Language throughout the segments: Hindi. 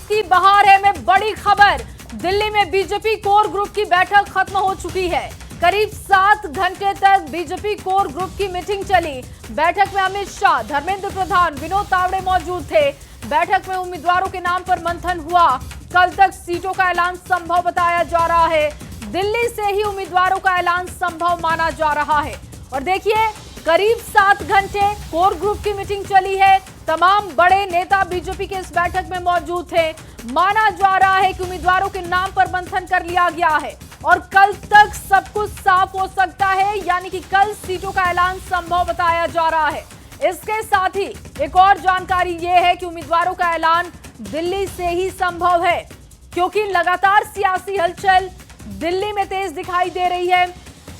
की बहार है में बड़ी खबर। दिल्ली में बीजेपी कोर ग्रुप की बैठक खत्म हो चुकी है। करीब 7 घंटे तक बीजेपी कोर ग्रुप की मीटिंग चली। बैठक में अमित शाह, धर्मेंद्र प्रधान, विनोद तावड़े मौजूद थे। बैठक में उम्मीदवारों के नाम पर मंथन हुआ। कल तक सीटों का ऐलान संभव बताया जा रहा है। दिल्ली से ही उम्मीदवारों का ऐलान संभव माना जा रहा है। और देखिए, करीब 7 घंटे कोर ग्रुप की मीटिंग चली है। तमाम बड़े नेता बीजेपी के इस बैठक में मौजूद थे। माना जा रहा है कि उम्मीदवारों के नाम पर मंथन कर लिया गया है और कल तक सब कुछ साफ हो सकता है, यानी कि कल सीटों का ऐलान संभव बताया जा रहा है। इसके साथ ही एक और जानकारी यह है कि उम्मीदवारों का ऐलान दिल्ली से ही संभव है, क्योंकि लगातार सियासी हलचल दिल्ली में तेज दिखाई दे रही है।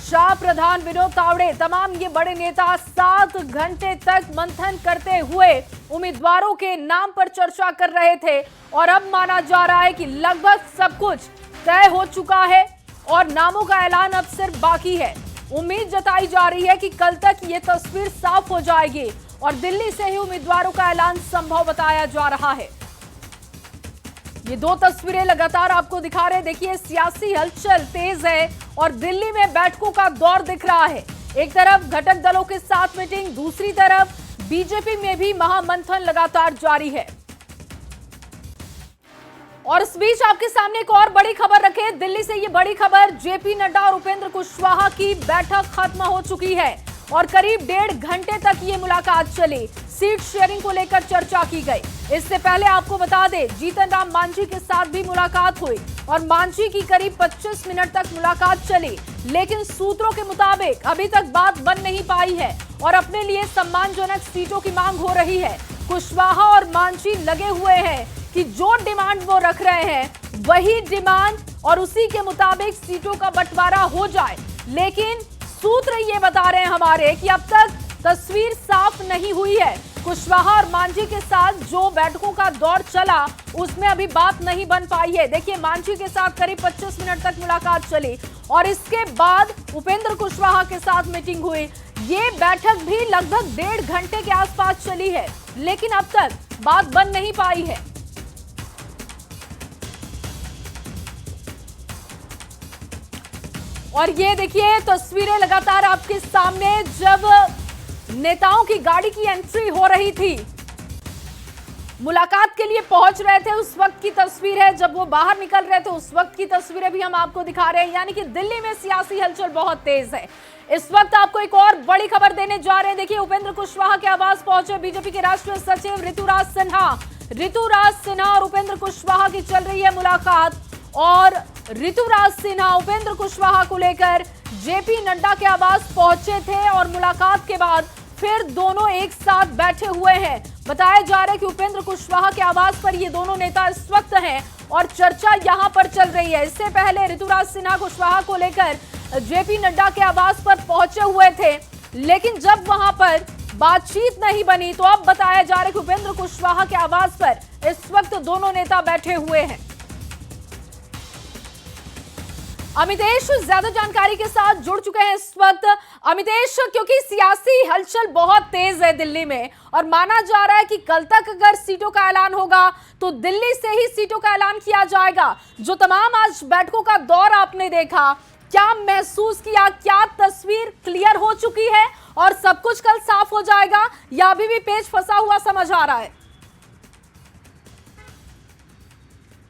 शाह, प्रधान, विनोद तावड़े, तमाम ये बड़े नेता 7 घंटे तक मंथन करते हुए उम्मीदवारों के नाम पर चर्चा कर रहे थे और अब माना जा रहा है कि लगभग सब कुछ तय हो चुका है और नामों का ऐलान अब सिर्फ बाकी है। उम्मीद जताई जा रही है कि कल तक ये तस्वीर साफ हो जाएगी और दिल्ली से ही उम्मीदवारों का ऐलान संभव बताया जा रहा है। ये 2 तस्वीरें लगातार आपको दिखा रहे हैं। देखिए, सियासी हलचल तेज है और दिल्ली में बैठकों का दौर दिख रहा है। एक तरफ घटक दलों के साथ मीटिंग, दूसरी तरफ बीजेपी में भी महामंथन लगातार जारी है। और इस बीच आपके सामने एक और बड़ी खबर रखे, दिल्ली से ये बड़ी खबर, जेपी नड्डा और उपेंद्र कुशवाहा की बैठक खत्म हो चुकी है और करीब 1.5 घंटे तक ये मुलाकात चली। सीट शेयरिंग को लेकर चर्चा की गई। इससे पहले आपको बता दें, जीतन राम मांझी के साथ भी मुलाकात हुई और मांझी की करीब 25 मिनट तक मुलाकात चली, लेकिन सूत्रों के मुताबिक अभी तक बात बन नहीं पाई है और अपने लिए सम्मानजनक सीटों की मांग हो रही है। कुशवाहा और मांझी लगे हुए हैं कि जो डिमांड वो रख रहे हैं वही डिमांड और उसी के मुताबिक सीटों का बंटवारा हो जाए, लेकिन सूत्र ये बता रहे हैं हमारे कि अब तक तस्वीर साफ नहीं हुई है। कुशवाहा और मांझी के साथ जो बैठकों का दौर चला उसमें अभी बात नहीं बन पाई है। देखिए, मांझी के साथ करीब 25 मिनट तक मुलाकात चली और इसके बाद उपेंद्र कुशवाहा के साथ मीटिंग हुई। ये बैठक भी लगभग 1.5 घंटे के आसपास चली है, लेकिन अब तक बात बन नहीं पाई है। और ये देखिए तस्वीरें लगातार आपके सामने, जब नेताओं की गाड़ी की एंट्री हो रही थी, मुलाकात के लिए पहुंच रहे थे, उस वक्त की तस्वीर है। जब वो बाहर निकल रहे थे उस वक्त की तस्वीरें भी हम आपको दिखा रहे हैं। यानी कि दिल्ली में सियासी हलचल बहुत तेज है। इस वक्त आपको एक और बड़ी खबर देने जा रहे हैं। देखिए, उपेंद्र कुशवाहा के आवास पहुंचे बीजेपी के राष्ट्रीय सचिव ऋतुराज सिन्हा। ऋतुराज सिन्हा और उपेंद्र कुशवाहा की चल रही है मुलाकात और ऋतुराज सिन्हा उपेंद्र कुशवाहा को लेकर जेपी नड्डा के आवास पहुंचे थे और मुलाकात के बाद फिर दोनों एक साथ बैठे हुए हैं। बताया जा रहा है कि उपेंद्र कुशवाहा के आवास पर ये दोनों नेता इस वक्त हैं और चर्चा यहां पर चल रही है। इससे पहले ऋतुराज सिन्हा कुशवाहा को लेकर जेपी नड्डा के आवास पर पहुंचे हुए थे, लेकिन जब वहां पर बातचीत नहीं बनी तो अब बताया जा रहा है कि उपेंद्र कुशवाहा के आवास पर इस वक्त दोनों नेता बैठे हुए हैं। अमितेश ज्यादा जानकारी के साथ जुड़ चुके हैं इस वक्त। अमितेश, क्योंकि सियासी हलचल बहुत तेज है दिल्ली में और माना जा रहा है कि कल तक अगर सीटों का ऐलान होगा तो दिल्ली से ही सीटों का ऐलान किया जाएगा। जो तमाम आज बैठकों का दौर आपने देखा, क्या महसूस किया, क्या तस्वीर क्लियर हो चुकी है और सब कुछ कल साफ हो जाएगा या अभी भी पेच फंसा हुआ समझ आ रहा है?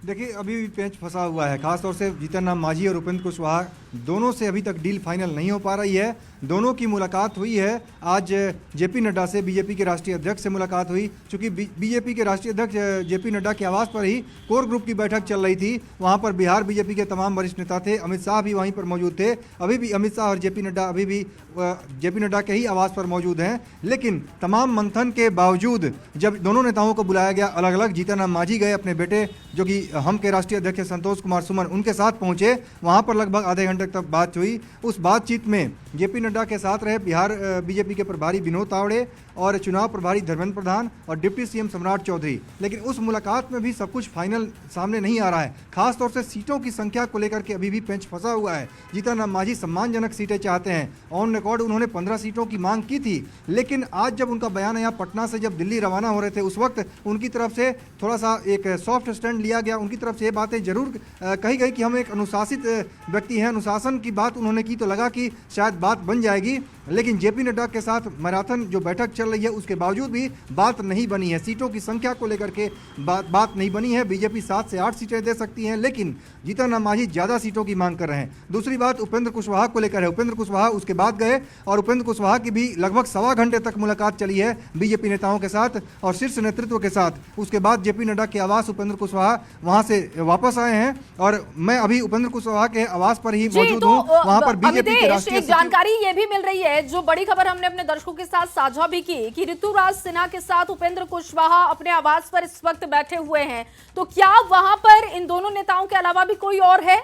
देखिए, अभी भी पेंच फंसा हुआ है। खासतौर से जीतन राम मांझी और उपेंद्र कुशवाहा दोनों से अभी तक डील फाइनल नहीं हो पा रही है। दोनों की मुलाकात हुई है आज जेपी नड्डा से, बीजेपी के राष्ट्रीय अध्यक्ष से मुलाकात हुई। चूंकि बीजेपी के राष्ट्रीय अध्यक्ष जेपी नड्डा के आवास पर ही कोर ग्रुप की बैठक चल रही थी। वहां पर बिहार बीजेपी के तमाम वरिष्ठ नेता थे। अमित शाह भी वहीं पर मौजूद थे। अभी भी अमित शाह और जेपी नड्डा अभी भी जेपी नड्डा के ही आवास पर मौजूद हैं। लेकिन तमाम मंथन के बावजूद जब दोनों नेताओं को बुलाया गया अलग अलग, जीतन राम मांझी गए अपने बेटे जो कि हम के राष्ट्रीय अध्यक्ष संतोष कुमार सुमन, उनके साथ पहुंचे। वहां पर लगभग आधे घंटे तक बात हुई। उस बातचीत में जेपी नड्डा के साथ रहे बिहार बीजेपी के प्रभारी विनोद तावड़े और चुनाव प्रभारी धर्मेंद्र प्रधान और डिप्टी सीएम सम्राट चौधरी। लेकिन उस मुलाकात में भी सब कुछ फाइनल सामने नहीं आ रहा है। खासतौर से सीटों की संख्या को लेकर के अभी भी पेंच फंसा हुआ है। जीतन राम मांझी सम्मानजनक सीटें चाहते हैं। ऑन रिकॉर्ड उन्होंने 15 सीटों की मांग की थी, लेकिन आज जब उनका बयान आया पटना से जब दिल्ली रवाना हो रहे थे, उस वक्त उनकी तरफ से थोड़ा सा एक सॉफ्ट स्टैंड लिया गया। उनकी तरफ से ये बातें जरूर कही गई कि हम एक अनुशासित व्यक्ति हैं। अनुशासन की बात उन्होंने की तो लगा कि शायद बात बन जाएगी, लेकिन जेपी नड्डा के साथ मैराथन जो बैठक चल रही है उसके बावजूद भी बात नहीं बनी है। सीटों की संख्या को लेकर के बात नहीं बनी है। बीजेपी 7 से 8 सीटें दे सकती है, लेकिन जीतन राम मांझी ज़्यादा सीटों की मांग कर रहे हैं। दूसरी बात उपेंद्र कुशवाहा को लेकर है। उपेंद्र कुशवाहा उसके बाद गए और उपेंद्र कुशवाहा की भी लगभग 1.25 घंटे तक मुलाकात चली है बीजेपी नेताओं के साथ और शीर्ष नेतृत्व के साथ। उसके बाद जेपी नड्डा के आवास उपेंद्र कुशवाहा वहां से वापस आए हैं और मैं अभी उपेंद्र कुशवाहा के आवास पर ही मौजूद हूं। वहां पर बीजेपी के राष्ट्रीय जानकारी ये भी मिल रही है, जो बड़ी खबर हमने अपने दर्शकों के साथ साझा भी की, कि ऋतुराज सिन्हा के साथ उपेंद्र कुशवाहा अपने आवास पर इस वक्त बैठे हुए हैं। तो क्या वहां पर इन दोनों नेताओं के अलावा भी कोई और है?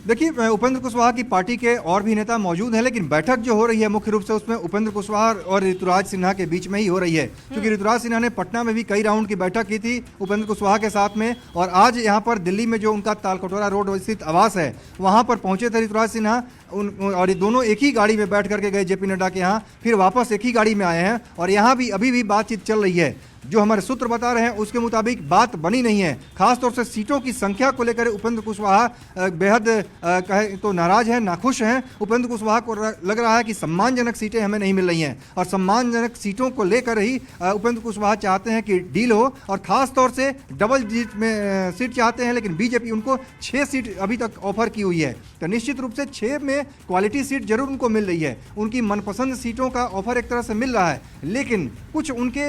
देखिए, उपेंद्र कुशवाहा की पार्टी के और भी नेता मौजूद हैं, लेकिन बैठक जो हो रही है मुख्य रूप से उसमें उपेंद्र कुशवाहा और ऋतुराज सिन्हा के बीच में ही हो रही है। क्योंकि ऋतुराज सिन्हा ने पटना में भी कई राउंड की बैठक की थी उपेंद्र कुशवाहा के साथ में, और आज यहाँ पर दिल्ली में जो उनका तालकटोरा रोड स्थित आवास है वहाँ पर पहुंचे थे ऋतुराज सिन्हा। और ये दोनों एक ही गाड़ी में बैठ करके गए जेपी नड्डा के यहाँ, फिर वापस एक ही गाड़ी में आए हैं और यहाँ भी अभी भी बातचीत चल रही है। जो हमारे सूत्र बता रहे हैं उसके मुताबिक बात बनी नहीं है। खासतौर से सीटों की संख्या को लेकर उपेंद्र कुशवाहा बेहद कहे तो नाराज हैं, नाखुश हैं। उपेंद्र कुशवाहा को लग रहा है कि सम्मानजनक सीटें हमें नहीं मिल रही हैं और सम्मानजनक सीटों को लेकर ही उपेंद्र कुशवाहा चाहते हैं कि डील हो, और खासतौर से डबल डिजिट में सीट चाहते हैं। लेकिन बीजेपी उनको 6 सीट अभी तक ऑफर की हुई है, तो निश्चित रूप से 6 में क्वालिटी सीट जरूर उनको मिल रही है। उनकी मनपसंद सीटों का ऑफर एक तरह से मिल रहा है, लेकिन कुछ उनके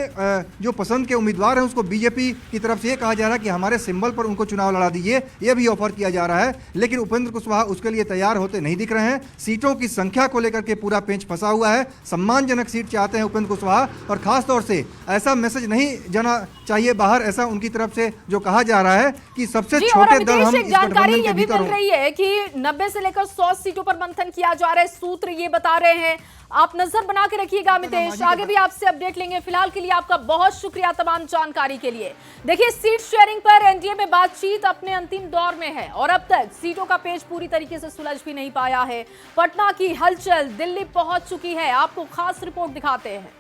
जो पसंद के उम्मीदवार हैं उसको बीजेपी की तरफ से ये कहा जा रहा है कि हमारे सिंबल पर उनको चुनाव लड़ा दीजिए, ये भी ऑफर किया जा रहा है। लेकिन उपेंद्र कुशवाहा उसके लिए तैयार होते नहीं दिख रहे हैं। सीटों की संख्या को लेकर के पूरा पेंच फंसा हुआ है। सम्मानजनक सीट चाहते हैं उपेंद्र कुशवाहा, और खासतौर से ऐसा मैसेज नहीं जाना चाहिए बाहर, ऐसा उनकी तरफ से जो कहा जा रहा है कि सबसे छोटे दल हम इस जानकारी ये भी मिल रही है कि 90 से लेकर 100 सीटों पर मंथन किया जा रहा है, सूत्र ये बता रहे हैं। आप नजर बना के रखिएगा अमितेश, आगे भी आपसे अपडेट लेंगे। फिलहाल के लिए आपका बहुत शुक्रिया तमाम जानकारी के लिए। देखिए, सीट शेयरिंग पर एनडीए में बातचीत अपने अंतिम दौर में है और अब तक सीटों का पेच पूरी तरीके से सुलझ भी नहीं पाया है। पटना की हलचल दिल्ली पहुंच चुकी है, आपको खास रिपोर्ट दिखाते हैं।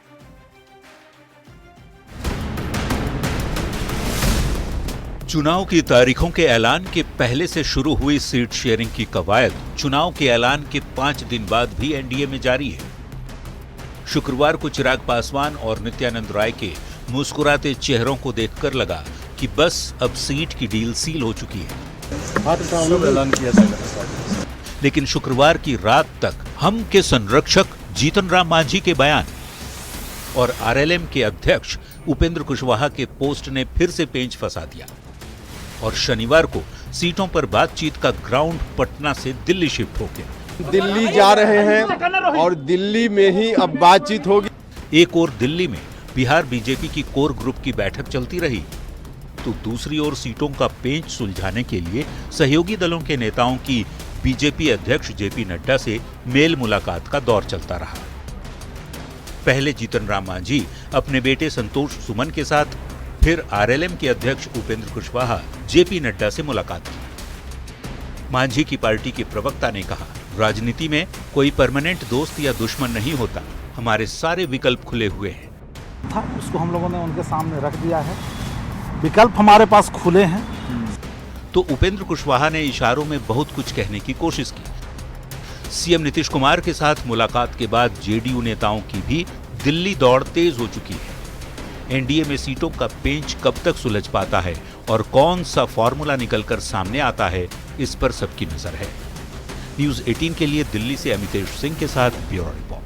चुनाव की तारीखों के ऐलान के पहले से शुरू हुई सीट शेयरिंग की कवायद चुनाव के ऐलान के 5 दिन बाद भी एनडीए में जारी है। शुक्रवार को चिराग पासवान और नित्यानंद राय के मुस्कुराते चेहरों को देखकर लगा कि बस अब सीट की डील सील हो चुकी है। ऐलान किया था। लेकिन शुक्रवार की रात तक हम के संरक्षक जीतन राम मांझी के बयान और आरएलएम के अध्यक्ष उपेंद्र कुशवाहा के पोस्ट ने फिर से पेंच फंसा दिया और शनिवार को सीटों पर बातचीत का ग्राउंड पटना से दिल्ली शिफ्ट हो गया। दिल्ली जा रहे हैं और दिल्ली में ही अब बातचीत होगी। एक और दिल्ली में बिहार बीजेपी की कोर ग्रुप की बैठक चलती रही, तो दूसरी ओर सीटों का पेंच सुलझाने के लिए सहयोगी दलों के नेताओं की बीजेपी अध्यक्ष जेपी नड्डा से मेल मुलाकात का दौर चलता रहा। पहले जीतन राम मांझी अपने बेटे संतोष सुमन के साथ, फिर आरएलएम के अध्यक्ष उपेंद्र कुशवाहा जेपी नड्डा से मुलाकात की। मांझी की पार्टी के प्रवक्ता ने कहा, राजनीति में कोई परमानेंट दोस्त या दुश्मन नहीं होता, हमारे सारे विकल्प खुले हुए हैं। था उसको हम लोगों ने उनके सामने रख दिया है, विकल्प हमारे पास खुले हैं। तो उपेंद्र कुशवाहा ने इशारों में बहुत कुछ कहने की कोशिश की। सीएम नीतीश कुमार के साथ मुलाकात के बाद जेडीयू नेताओं की भी दिल्ली दौड़ तेज हो चुकी है। एनडीए में सीटों का पेंच कब तक सुलझ पाता है और कौन सा फॉर्मूला निकलकर सामने आता है, इस पर सबकी नजर है। न्यूज़ 18 के लिए दिल्ली से अमितेश सिंह के साथ ब्यूरो रिपोर्ट।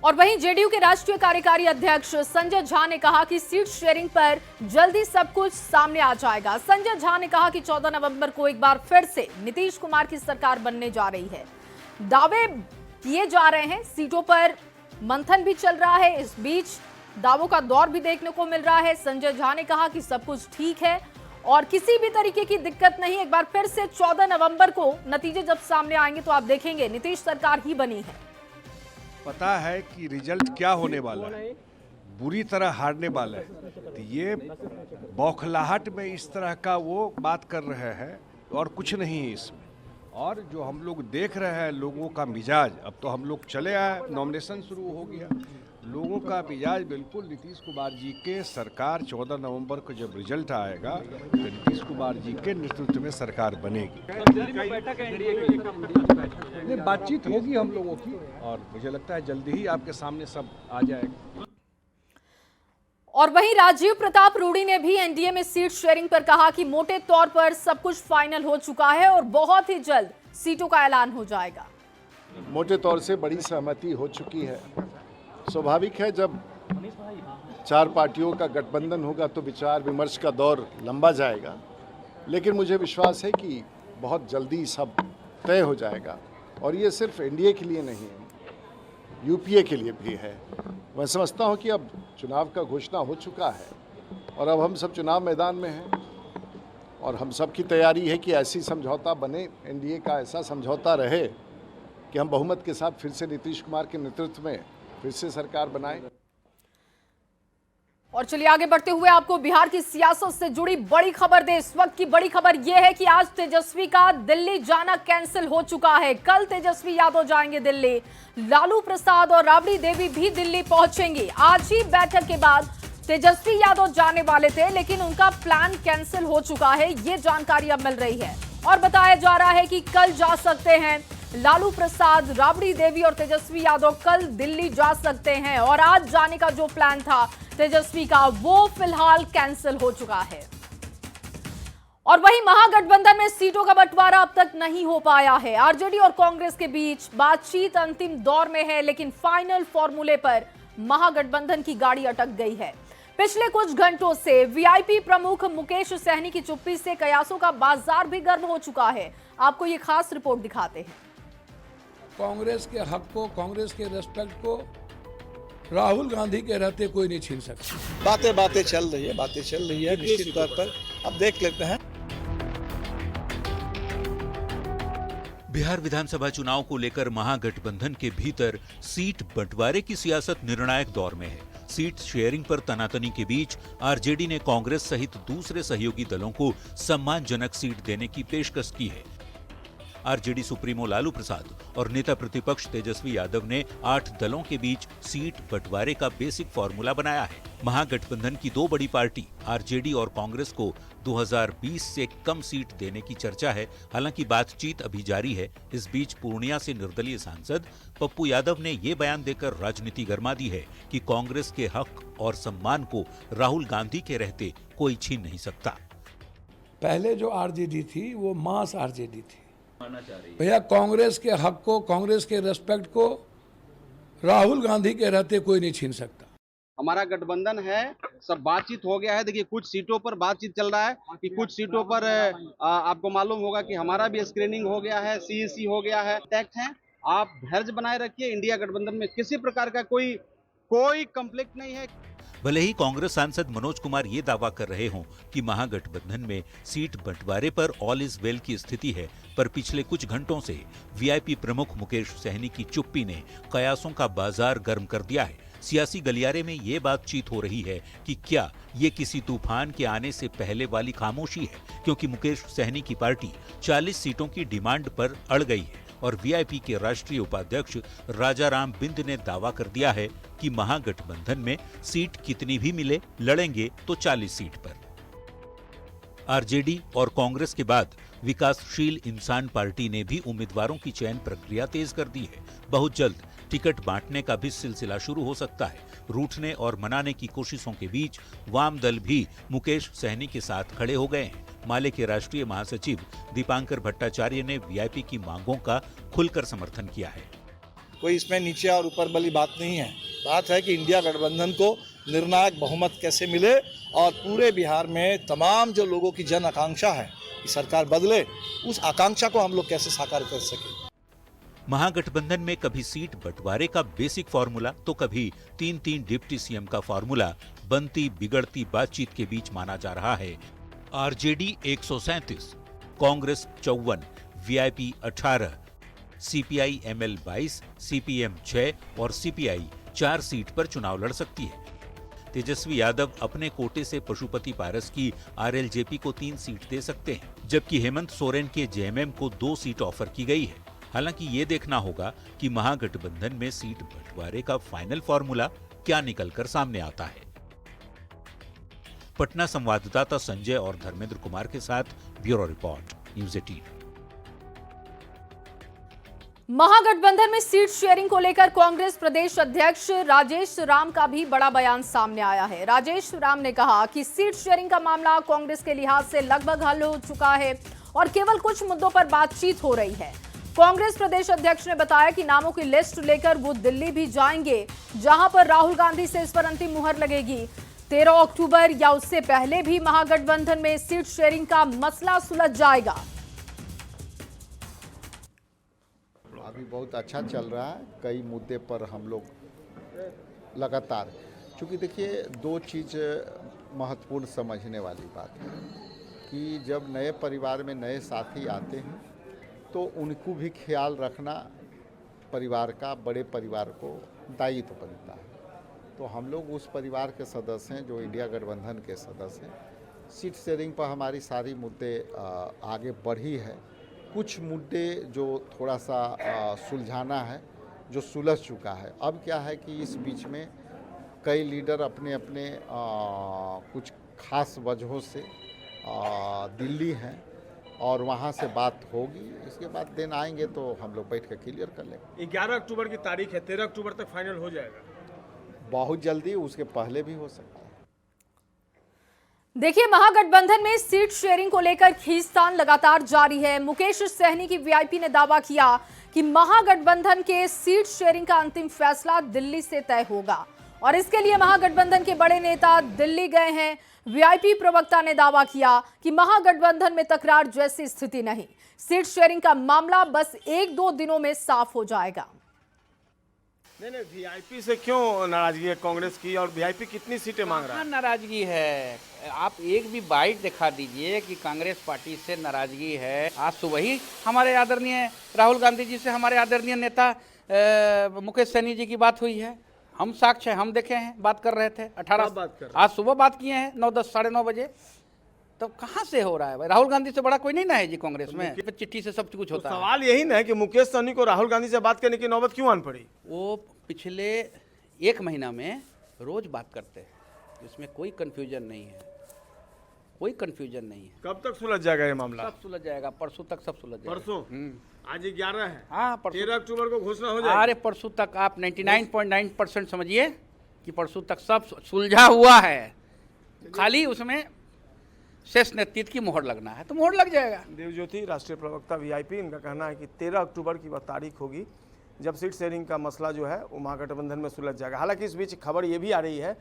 और वहीं जेडीयू के राष्ट्रीय कार्यकारी अध्यक्ष संजय झा ने कहा कि सीट शेयरिंग पर जल्दी सब कुछ सामने आ जाएगा। संजय झा ने कहा कि 14 नवंबर को एक बार फिर से नीतीश कुमार की सरकार बनने जा रही है। दावे किए जा रहे हैं, सीटों पर मंथन भी चल रहा है, इस बीच दावों का दौर भी देखने को मिल रहा है। संजय झा ने कहा कि सब कुछ ठीक है और किसी भी तरीके की दिक्कत नहीं। एक बार फिर से 14 नवंबर को नतीजे जब सामने आएंगे तो आप देखेंगे नीतीश सरकार ही बनी है। पता है कि रिजल्ट क्या होने वाला है, बुरी तरह हारने वाला है। तो ये बौखलाहट में इस तरह का वो बात कर रहे हैं और कुछ नहीं है इसमें। और जो हम लोग देख रहे हैं लोगों का मिजाज, अब तो हम लोग चले आए, नॉमिनेशन शुरू हो गया, लोगों का मिजाज बिल्कुल नीतीश कुमार जी के सरकार 14 नवंबर को जब रिजल्ट आएगा तो नीतीश कुमार जी के नेतृत्व में सरकार बनेगी। बातचीत होगी हम लोगों की और मुझे लगता है जल्दी ही आपके सामने सब आ जाएगा। और वहीं राजीव प्रताप रूडी ने भी एनडीए में सीट शेयरिंग पर कहा कि मोटे तौर पर सब कुछ फाइनल हो चुका है और बहुत ही जल्द सीटों का ऐलान हो जाएगा। मोटे तौर से बड़ी सहमति हो चुकी है। स्वाभाविक है जब 4 पार्टियों का गठबंधन होगा तो विचार विमर्श का दौर लंबा जाएगा, लेकिन मुझे विश्वास है कि बहुत जल्दी सब तय हो जाएगा। और ये सिर्फ एनडीए के लिए नहीं है, यूपीए के लिए भी है। मैं समझता हूं कि अब चुनाव का घोषणा हो चुका है और अब हम सब चुनाव मैदान में हैं और हम सब की तैयारी है कि ऐसी समझौता बने, एनडीए का ऐसा समझौता रहे कि हम बहुमत के साथ फिर से नीतीश कुमार के नेतृत्व में फिर से सरकार बनाएं। और चलिए आगे बढ़ते हुए आपको बिहार की सियासत से जुड़ी बड़ी खबर दे। इस वक्त की बड़ी खबर यह है कि आज तेजस्वी का दिल्ली जाना कैंसिल हो चुका है। कल तेजस्वी यादव जाएंगे दिल्ली, लालू प्रसाद और राबड़ी देवी भी दिल्ली पहुंचेंगे। आज ही बैठक के बाद तेजस्वी यादव जाने वाले थे, लेकिन उनका प्लान कैंसिल हो चुका है, ये जानकारी अब मिल रही है। और बताया जा रहा है कि कल जा सकते हैं लालू प्रसाद, राबड़ी देवी और तेजस्वी यादव कल दिल्ली जा सकते हैं। और आज जाने का जो प्लान था तेजस्वी का, वो फिलहाल कैंसिल हो चुका है। और वहीं महागठबंधन में सीटों का बंटवारा अब तक नहीं हो पाया है। आरजेडी और कांग्रेस के बीच बातचीत अंतिम दौर में है, लेकिन फाइनल फॉर्मूले पर महागठबंधन की गाड़ी अटक गई है। पिछले कुछ घंटों से वीआईपी प्रमुख मुकेश सहनी की चुप्पी से कयासों का बाजार भी गर्म हो चुका है। आपको ये खास रिपोर्ट दिखाते हैं। कांग्रेस के हक को, कांग्रेस के रेस्पेक्ट को राहुल गांधी के रहते कोई नहीं छीन सकता। बातें चल रही है निश्चित तौर पर अब देख लेते हैं। बिहार विधानसभा चुनाव को लेकर महागठबंधन के भीतर सीट बंटवारे की सियासत निर्णायक दौर में है। सीट शेयरिंग पर तनातनी के बीच आरजेडी ने कांग्रेस सहित दूसरे सहयोगी दलों को सम्मानजनक सीट देने की पेशकश की है। आरजेडी सुप्रीमो लालू प्रसाद और नेता प्रतिपक्ष तेजस्वी यादव ने 8 दलों के बीच सीट बंटवारे का बेसिक फॉर्मूला बनाया है। महागठबंधन की 2 बड़ी पार्टी आरजेडी और कांग्रेस को 2020 से कम सीट देने की चर्चा है। हालांकि बातचीत अभी जारी है। इस बीच पूर्णिया से निर्दलीय सांसद पप्पू यादव ने ये बयान देकर राजनीति गरमा दी है कि कांग्रेस के हक और सम्मान को राहुल गांधी के रहते कोई छीन नहीं सकता। पहले जो आरजेडी थी वो मास आरजेडी थी। भैया कांग्रेस के हक को, कांग्रेस के रेस्पेक्ट को राहुल गांधी के रहते कोई नहीं छीन सकता। हमारा गठबंधन है, सब बातचीत हो गया है। देखिए कुछ सीटों पर बातचीत चल रहा है कि कुछ सीटों पर आपको मालूम होगा कि हमारा भी स्क्रीनिंग हो गया है, सीईसी हो गया है, टैक्ट है। आप धैर्य बनाए रखिए। इंडिया गठबंधन में किसी प्रकार का कोई कंफ्लिक्ट नहीं है। भले ही कांग्रेस सांसद मनोज कुमार ये दावा कर रहे हों कि महागठबंधन में सीट बंटवारे पर ऑल इज वेल की स्थिति है, पर पिछले कुछ घंटों से वीआईपी प्रमुख मुकेश सहनी की चुप्पी ने कयासों का बाजार गर्म कर दिया है। सियासी गलियारे में ये बातचीत हो रही है कि क्या ये किसी तूफान के आने से पहले वाली खामोशी है, क्योंकि मुकेश सहनी की पार्टी 40 सीटों की डिमांड पर अड़ गई है और वीआईपी के राष्ट्रीय उपाध्यक्ष राजाराम बिंद ने दावा कर दिया है कि महागठबंधन में सीट कितनी भी मिले, लड़ेंगे तो 40 सीट पर। आरजेडी और कांग्रेस के बाद विकासशील इंसान पार्टी ने भी उम्मीदवारों की चयन प्रक्रिया तेज कर दी है। बहुत जल्द टिकट बांटने का भी सिलसिला शुरू हो सकता है। रूठने और मनाने की कोशिशों के बीच वाम दल भी मुकेश सहनी के साथ खड़े हो गए हैं। माले के राष्ट्रीय महासचिव दीपांकर भट्टाचार्य ने वीआईपी की मांगों का खुलकर समर्थन किया है। कोई इसमें नीचे और ऊपर वाली बात नहीं है। बात है कि इंडिया गठबंधन को निर्णायक बहुमत कैसे मिले और पूरे बिहार में तमाम जो लोगों की जन आकांक्षा है कि सरकार बदले, उस आकांक्षा को हम लोग कैसे साकार कर सके। महागठबंधन में कभी सीट बंटवारे का बेसिक फॉर्मूला तो कभी 3-3 डिप्टी सीएम का फॉर्मूला बनती बिगड़ती बातचीत के बीच माना जा रहा है। RJD 137, Congress 54, VIP 18, CPI ML 22, CPM 6 और सीपीआई 4 सीट पर चुनाव लड़ सकती है। तेजस्वी यादव अपने कोटे से पशुपति पारस की आरएलजेपी को 3 सीट दे सकते हैं, जबकि हेमंत सोरेन के जेएमएम को 2 सीट ऑफर की गई है। हालांकि ये देखना होगा कि महागठबंधन में सीट बंटवारे का फाइनल फॉर्मूला क्या निकलकर सामने आता है। पटना संवाददाता संजय और धर्मेंद्र कुमार के साथ ब्यूरो रिपोर्ट, न्यूज़ 18। महागठबंधन में सीट शेयरिंग को लेकर कांग्रेस प्रदेश अध्यक्ष राजेश राम का भी बड़ा बयान सामने आया है। राजेश राम ने कहा कि सीट शेयरिंग का मामला कांग्रेस के लिहाज से लगभग हल हो चुका है और केवल कुछ मुद्दों पर बातचीत हो रही है। कांग्रेस प्रदेश अध्यक्ष ने बताया कि नामों की लिस्ट लेकर वो दिल्ली भी जाएंगे, जहां पर राहुल गांधी से इस पर अंतिम मुहर लगेगी। 13 अक्टूबर या उससे पहले भी महागठबंधन में सीट शेयरिंग का मसला सुलझ जाएगा। अभी बहुत अच्छा चल रहा है, कई मुद्दे पर हम लोग लगातार, क्योंकि देखिए 2 चीज़ महत्वपूर्ण समझने वाली बात है कि जब नए परिवार में नए साथी आते हैं तो उनको भी ख्याल रखना परिवार का, बड़े परिवार को दायित्व बनता है। तो हम लोग उस परिवार के सदस्य हैं जो इंडिया गठबंधन के सदस्य हैं। सीट शेयरिंग पर हमारी सारी मुद्दे आगे बढ़ी है। कुछ मुद्दे जो थोड़ा सा सुलझाना है, जो सुलझ चुका है। अब क्या है कि इस बीच में कई लीडर अपने अपने कुछ खास वजहों से दिल्ली हैं और वहाँ से बात होगी। इसके बाद दिन आएंगे तो हम लोग बैठ कर क्लियर कर लेंगे। 11 अक्टूबर की तारीख है, 13 अक्टूबर तक फाइनल हो जाएगा? बहुत जल्दी, उसके पहले भी हो सकता है। देखिए, महागठबंधन में सीट शेयरिंग को लेकर खींचतान लगातार जारी है। मुकेश सहनी की वीआईपी ने दावा किया कि महागठबंधन के सीट शेयरिंग का अंतिम फैसला दिल्ली से तय होगा और इसके लिए महागठबंधन के बड़े नेता दिल्ली गए हैं। वीआईपी प्रवक्ता ने दावा किया कि महागठबंधन में तकरार जैसी स्थिति नहीं, सीट शेयरिंग का मामला बस 1-2 दिनों में साफ हो जाएगा। नहीं, वीआईपी से क्यों नाराजगी है कांग्रेस की, और वीआईपी कितनी सीटें मांग रहा है? नाराजगी है, आप एक भी बाइट दिखा दीजिए कि कांग्रेस पार्टी से नाराजगी है। आज सुबह ही हमारे आदरणीय राहुल गांधी जी से हमारे आदरणीय नेता मुकेश सहनी जी की बात हुई है। हम साक्ष्य हैं, हम देखे हैं, बात कर रहे थे 18 आज सुबह बात किए हैं 9-10 साढ़े 9 बजे। तो कहाँ से हो रहा है भाई? राहुल गांधी से बड़ा कोई नहीं ना है जी कांग्रेस में, चिट्ठी से सब कुछ होता है। सवाल यही ना है कि मुकेश सहनी को राहुल गांधी से बात करने की नौबत क्यों आन पड़ी? वो पिछले 1 महीना में रोज बात करते हैं, इसमें कोई कंफ्यूजन नहीं है, कोई कंफ्यूजन नहीं है। कब तक सुलझ जाएगा ये मामला? सब सुलझ जाएगा, परसों तक सब सुलझ जाएगा। परसों? आज 11 है। हाँ, 13 अक्टूबर को घोषणा हो जाएगी। अरे परसों तक आप 99.9% समझिए कि परसों तक सब सुलझा हुआ है, खाली उसमें शेष नेतृत्व की मोहर लगना है, तो मोहर लग जाएगा। देवज्योति, राष्ट्रीय प्रवक्ता वीआईपी, इनका कहना है कि 13 अक्टूबर की वह तारीख होगी जब सीट शेयरिंग का मसला जो है वो महागठबंधन में सुलझ जाएगा। हालांकि इस बीच खबर ये भी आ रही है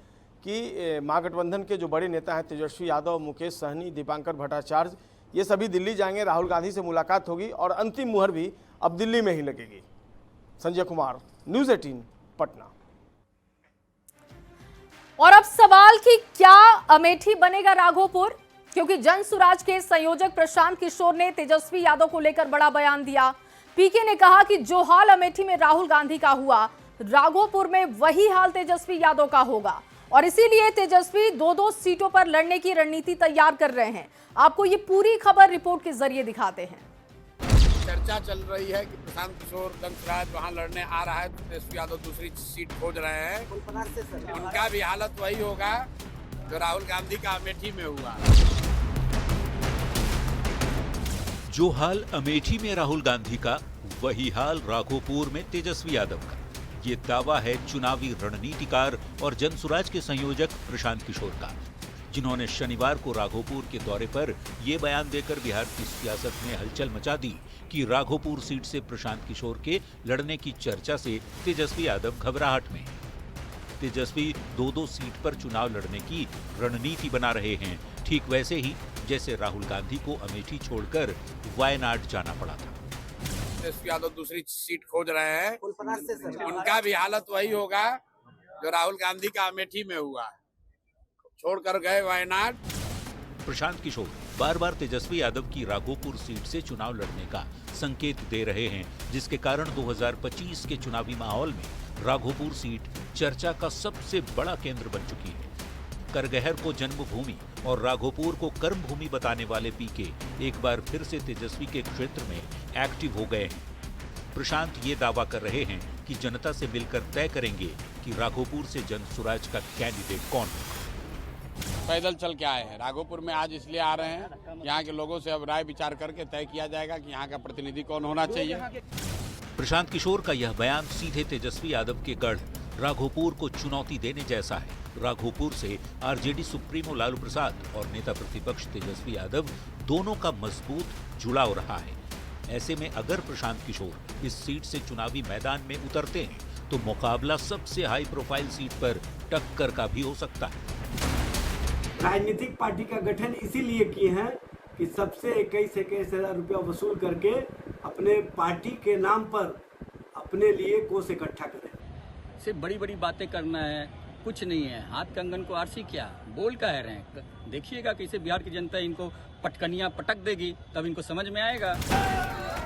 कि महागठबंधन के जो बड़े नेता हैं तेजस्वी यादव, मुकेश सहनी, दीपांकर भट्टाचार्य, ये सभी दिल्ली जाएंगे, राहुल गांधी से मुलाकात होगी और अंतिम मुहर भी अब दिल्ली में ही लगेगी। संजय कुमार, न्यूज़ 18, पटना। और अब सवाल कि क्या अमेठी बनेगा राघोपुर, क्योंकि जनसुराज के संयोजक प्रशांत किशोर ने तेजस्वी यादव को लेकर बड़ा बयान दिया। पीके ने कहा कि जो हाल अमेठी में राहुल गांधी का हुआ, राघोपुर में वही हाल तेजस्वी यादव का होगा और इसीलिए तेजस्वी 2-2 सीटों पर लड़ने की रणनीति तैयार कर रहे हैं। आपको ये पूरी खबर रिपोर्ट के जरिए दिखाते हैं। चर्चा चल रही है कि प्रशांत किशोर जनसुराज वहां लड़ने आ रहा है, तेजस्वी यादव दूसरी सीट खोज रहे हैं। उनका भी हालत वही होगा जो राहुल गांधी का अमेठी में हुआ। जो हाल अमेठी में राहुल गांधी का, वही हाल राघोपुर में तेजस्वी यादव का। ये दावा है चुनावी रणनीतिकार और जनसुराज के संयोजक प्रशांत किशोर का, जिन्होंने शनिवार को राघोपुर के दौरे पर यह बयान देकर बिहार की सियासत में हलचल मचा दी कि राघोपुर सीट से प्रशांत किशोर के लड़ने की चर्चा से तेजस्वी यादव घबराहट में। तेजस्वी 2-2 सीट पर चुनाव लड़ने की रणनीति बना रहे हैं, ठीक वैसे ही जैसे राहुल गांधी को अमेठी छोड़कर वायनाड जाना पड़ा था। तेजस्वी यादव दूसरी सीट खोज रहे हैं, उनका भी हालत वही होगा जो राहुल गांधी का अमेठी में हुआ, छोड़कर गए वायनाड। प्रशांत किशोर बार बार तेजस्वी यादव की राघोपुर सीट से चुनाव लड़ने का संकेत दे रहे हैं, जिसके कारण 2025 के चुनावी माहौल में राघोपुर सीट चर्चा का सबसे बड़ा केंद्र बन चुकी है। करगहर को जन्मभूमि और राघोपुर को कर्मभूमि बताने वाले पीके एक बार फिर से तेजस्वी के क्षेत्र में एक्टिव हो गए हैं। प्रशांत ये दावा कर रहे हैं कि जनता से मिलकर तय करेंगे कि राघोपुर से जनसुराज का कैंडिडेट कौन है। पैदल चल के आए हैं राघोपुर में, आज इसलिए आ रहे हैं यहाँ के लोगों से अब राय विचार करके तय किया जाएगा कि यहाँ का प्रतिनिधि कौन होना चाहिए। प्रशांत किशोर का यह बयान सीधे तेजस्वी यादव के गढ़ राघोपुर को चुनौती देने जैसा है। राघोपुर से आरजेडी सुप्रीमो लालू प्रसाद और नेता प्रतिपक्ष तेजस्वी यादव दोनों का मजबूत जुड़ाव रहा है। ऐसे में अगर प्रशांत किशोर इस सीट से चुनावी मैदान में उतरते हैं तो मुकाबला सबसे हाई प्रोफाइल सीट पर टक्कर का भी हो सकता है। राजनीतिक पार्टी का गठन इसीलिए किए हैं कि सबसे 21 हजार रुपया वसूल करके अपने पार्टी के नाम पर अपने लिए कोष इकट्ठा करें। सिर्फ बड़ी बड़ी बातें करना है, कुछ नहीं है। हाथ कंगन को आरसी क्या बोल कह रहे हैं। देखिएगा कैसे बिहार की जनता इनको पटकनियां पटक देगी, तब इनको समझ में आएगा।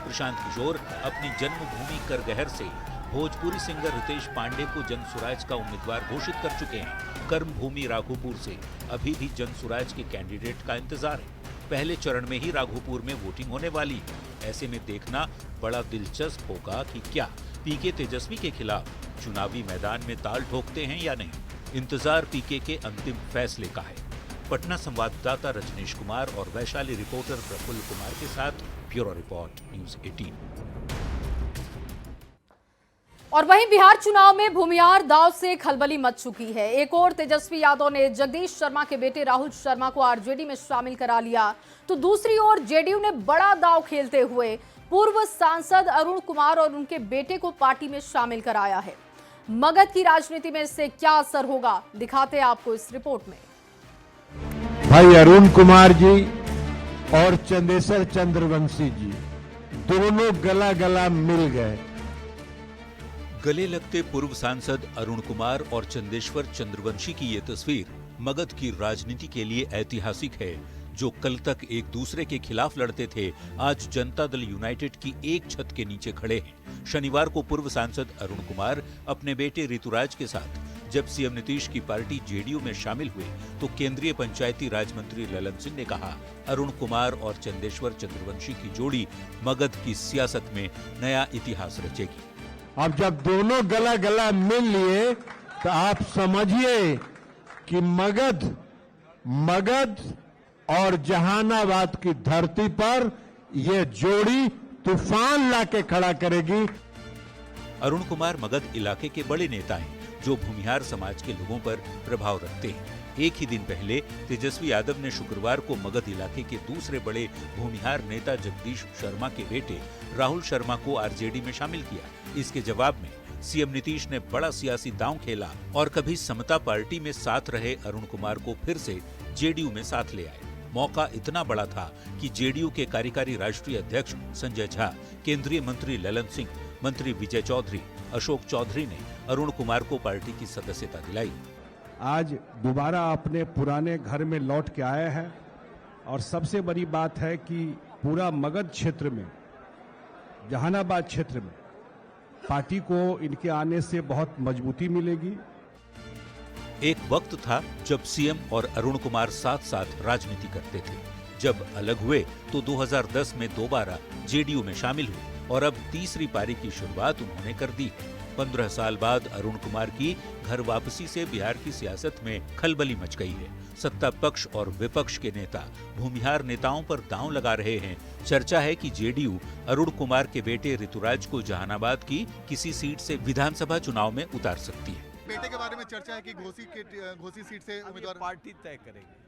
प्रशांत किशोर अपनी जन्मभूमि करगहर से भोजपुरी सिंगर रितेश पांडे को जनसुराज का उम्मीदवार घोषित कर चुके हैं। कर्मभूमि राघोपुर से अभी भी जनसुराज के कैंडिडेट का इंतजार है। पहले चरण में ही राघोपुर में वोटिंग होने वाली है। ऐसे में देखना बड़ा दिलचस्प होगा कि क्या पीके तेजस्वी के खिलाफ चुनावी मैदान में ताल ठोकते हैं या नहीं। इंतजार पीके के अंतिम फैसले का है। पटना संवाददाता रजनीश कुमार और वैशाली रिपोर्टर प्रफुल्ल कुमार के साथ ब्यूरो रिपोर्ट न्यूज़ 18। और वहीं बिहार चुनाव में भूमिहार दांव से खलबली मच चुकी है। एक और तेजस्वी यादव ने जगदीश शर्मा के बेटे राहुल शर्मा को आरजेडी में शामिल करा लिया, तो दूसरी ओर जेडीयू ने बड़ा दांव खेलते हुए पूर्व सांसद अरुण कुमार और उनके बेटे को पार्टी में शामिल कराया है। मगध की राजनीति में इससे क्या असर होगा, दिखाते हैं आपको इस रिपोर्ट में। भाई अरुण कुमार जी और चंदेश्वर चंद्रवंशी जी दोनों गला गला मिल गए। गले लगते पूर्व सांसद अरुण कुमार और चंदेश्वर चंद्रवंशी की ये तस्वीर मगध की राजनीति के लिए ऐतिहासिक है। जो कल तक एक दूसरे के खिलाफ लड़ते थे, आज जनता दल यूनाइटेड की एक छत के नीचे खड़े हैं। शनिवार को पूर्व सांसद अरुण कुमार अपने बेटे ऋतुराज के साथ जब सीएम नीतीश की पार्टी जेडीयू में शामिल हुए तो केंद्रीय पंचायती राज मंत्री ललन सिंह ने कहा, अरुण कुमार और चंदेश्वर चंद्रवंशी की जोड़ी मगध की सियासत में नया इतिहास रचेगी। अब जब दोनों गला गला मिल लिए तो आप समझिए कि मगध और जहानाबाद की धरती पर यह जोड़ी तूफान लाके खड़ा करेगी। अरुण कुमार मगध इलाके के बड़े नेता हैं जो भूमिहार समाज के लोगों पर प्रभाव रखते हैं। एक ही दिन पहले तेजस्वी यादव ने शुक्रवार को मगध इलाके के दूसरे बड़े भूमिहार नेता जगदीश शर्मा के बेटे राहुल शर्मा को आरजेडी में शामिल किया। इसके जवाब में सीएम नीतीश ने बड़ा सियासी दांव खेला और कभी समता पार्टी में साथ रहे अरुण कुमार को फिर से जेडीयू में साथ ले आए। मौका इतना बड़ा था कि जेडीयू के कार्यकारी राष्ट्रीय अध्यक्ष संजय झा, केंद्रीय मंत्री ललन सिंह, मंत्री विजय चौधरी, अशोक चौधरी ने अरुण कुमार को पार्टी की सदस्यता दिलाई। आज दोबारा अपने पुराने घर में लौट के आए हैं और सबसे बड़ी बात है कि पूरा मगध क्षेत्र में, जहानाबाद क्षेत्र में पार्टी को इनके आने से बहुत मजबूती मिलेगी। एक वक्त था जब सीएम और अरुण कुमार साथ साथ राजनीति करते थे। जब अलग हुए तो 2010 में दोबारा जेडीयू में शामिल हुए और अब तीसरी पारी की शुरुआत उन्होंने कर दी है। 15 साल बाद अरुण कुमार की घर वापसी से बिहार की सियासत में खलबली मच गई है। सत्ता पक्ष और विपक्ष के नेता भूमिहार नेताओं पर दांव लगा रहे हैं। चर्चा है कि जेडीयू अरुण कुमार के बेटे ऋतुराज को जहानाबाद की किसी सीट से विधानसभा चुनाव में उतार सकती है। बेटे के बारे में चर्चा है कि घोसी सीट से उम्मीदवार पार्टी तय करेगी।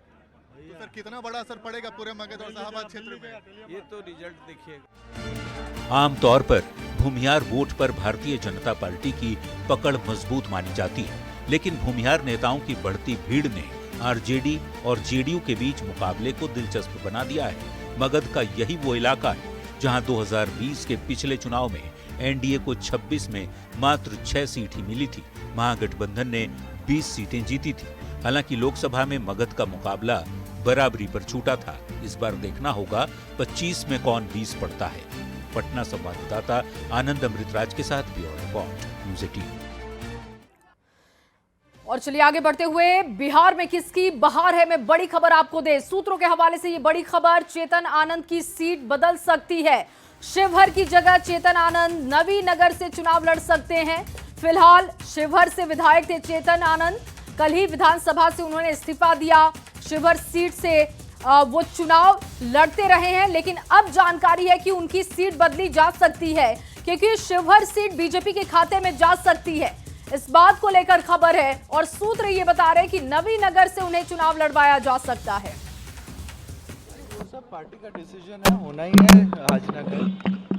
तो सर कितना बड़ा असर पड़ेगा पूरे मगध और शाहबाद क्षेत्र में, ये तो रिजल्ट देखिएगा। आमतौर पर भूमिहार वोट पर भारतीय जनता पार्टी की पकड़ मजबूत मानी जाती है, लेकिन भूमिहार नेताओं की बढ़ती भीड़ ने आरजेडी और जेडीयू के बीच मुकाबले को दिलचस्प बना दिया है। मगध का यही वो इलाका है जहां 2020 के पिछले चुनाव में एनडीए को 26 में मात्र 6 सीट ही मिली थी। महागठबंधन ने 20 सीटें जीती थी। हालांकि लोकसभा में मगध का मुकाबला बराबरी पर छूटा था। इस बार देखना होगा 25 में कौन 20 पड़ता है। पटना संवाददाता आनंद अमृतराज के साथ ब्यूरो रिपोर्ट, न्यूज़ 18। और चलिए आगे बढ़ते हुए, बिहार में किसकी बहार है में बड़ी खबर आपको दे। सूत्रों के हवाले से ये बड़ी खबर, चेतन आनंद की सीट बदल सकती है। शिवहर की जगह चेतन आनंद नवीनगर से चुनाव लड़ सकते हैं। फिलहाल शिवहर से विधायक थे चेतन आनंद, कल ही विधानसभा से उन्होंने इस्तीफा दिया। शिवहर सीट से वो चुनाव लड़ते रहे हैं, लेकिन अब जानकारी है कि उनकी सीट बदली जा सकती है, क्योंकि शिवहर सीट बीजेपी के खाते में जा सकती है। इस बात को लेकर खबर है और सूत्र ये बता रहे हैं कि नवीनगर से उन्हें चुनाव लड़वाया जा सकता है। सब पार्टी का डिसीजन है, होना ही है आज ना कल।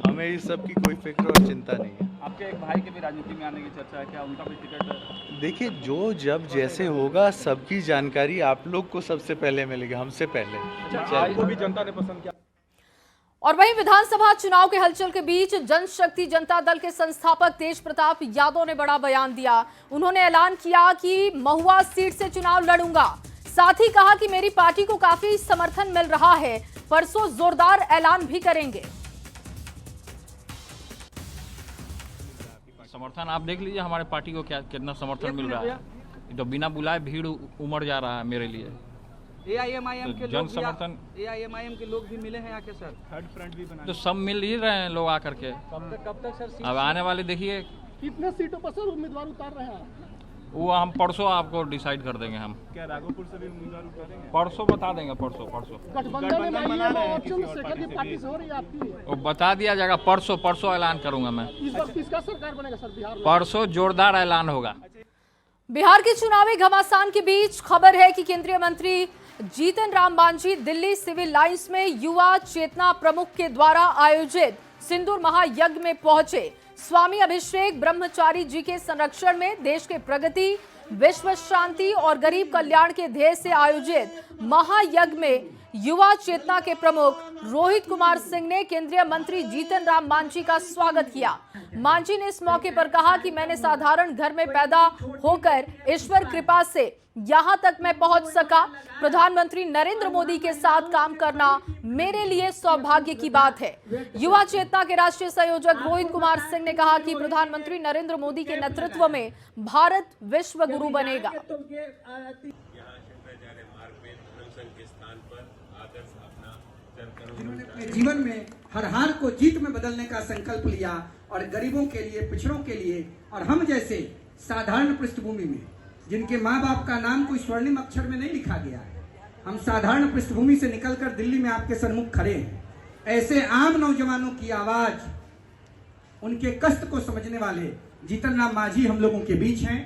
हमें इस सब की कोई फिक्र और चिंता नहीं है। आपके एक भाई के भी राजनीति में आने की चर्चा है, क्या उनका भी टिकट? देखिए, जो जब जैसे होगा सबकी जानकारी आप लोग को सबसे पहले मिलेगी, हमसे पहले। आपको भी जनता ने पसंद किया। और वहीं विधानसभा चुनाव के हलचल के बीच जनशक्ति जनता दल के संस्थापक तेज प्रताप यादव ने बड़ा बयान दिया। उन्होंने ऐलान किया कि महुआ सीट से चुनाव लड़ूंगा। साथ ही कहा कि मेरी पार्टी को काफी समर्थन मिल रहा है, परसों जोरदार ऐलान भी करेंगे। समर्थन आप देख लीजिए, हमारे पार्टी को क्या कितना समर्थन मिल रहा है। तो बिना बुलाए भीड़ उमड़ जा रहा है मेरे लिए। AIMIM के जन समर्थन, AIMIM के लोग भी मिले हैं आके सर, थर्ड फ्रंट भी बना, तो सब मिल ही रहे हैं लोग आकर के। कब तक सर? अब आने वाले देखिए कितने सीटों पर सर उम्मीदवार उतार रहे हैं? वो हम परसों आपको डिसाइड कर देंगे। हम क्या राघोपुर से भी उम्मीदवार उतारेंगे? परसों बता देंगे, परसों गठबंधन बना रहे हैं चंद्रशेखर की पार्टी से हो रही है आपकी? वो बता दिया जाएगा, परसों ऐलान करूंगा मैं। इस बार किसका सरकार बनेगा सर बिहार में? परसों जोरदार ऐलान होगा। बिहार के चुनावी घमासान के बीच खबर है कि केंद्रीय मंत्री जीतन राम मांझी दिल्ली सिविल लाइंस में युवा चेतना प्रमुख के द्वारा आयोजित सिंदूर महायज्ञ में पहुंचे। स्वामी अभिषेक ब्रह्मचारी जी के संरक्षण में देश के प्रगति, विश्व शांति और गरीब कल्याण के ध्येय से आयोजित महायज्ञ में युवा चेतना के प्रमुख रोहित कुमार सिंह ने केंद्रीय मंत्री जीतन राम मांझी का स्वागत किया। मांझी ने इस मौके पर कहा कि मैंने साधारण घर में पैदा होकर ईश्वर कृपा से यहां तक मैं पहुंच सका। प्रधानमंत्री नरेंद्र मोदी के साथ काम करना मेरे लिए सौभाग्य की बात है। युवा चेतना के राष्ट्रीय संयोजक रोहित कुमार सिंह ने कहा कि प्रधानमंत्री नरेंद्र मोदी के नेतृत्व में भारत विश्व गुरु बनेगा। जिन्होंने अपने जीवन में हर हार को जीत में बदलने का संकल्प लिया और गरीबों के लिए, पिछड़ों के लिए और हम जैसे साधारण पृष्ठभूमि में जिनके माँ बाप का नाम कोई स्वर्णिम अक्षर में नहीं लिखा गया है, हम साधारण पृष्ठभूमि से निकलकर दिल्ली में आपके सन्मुख खड़े हैं। ऐसे आम नौजवानों की आवाज, उनके कष्ट को समझने वाले जीतन राम मांझी हम लोगों के बीच हैं।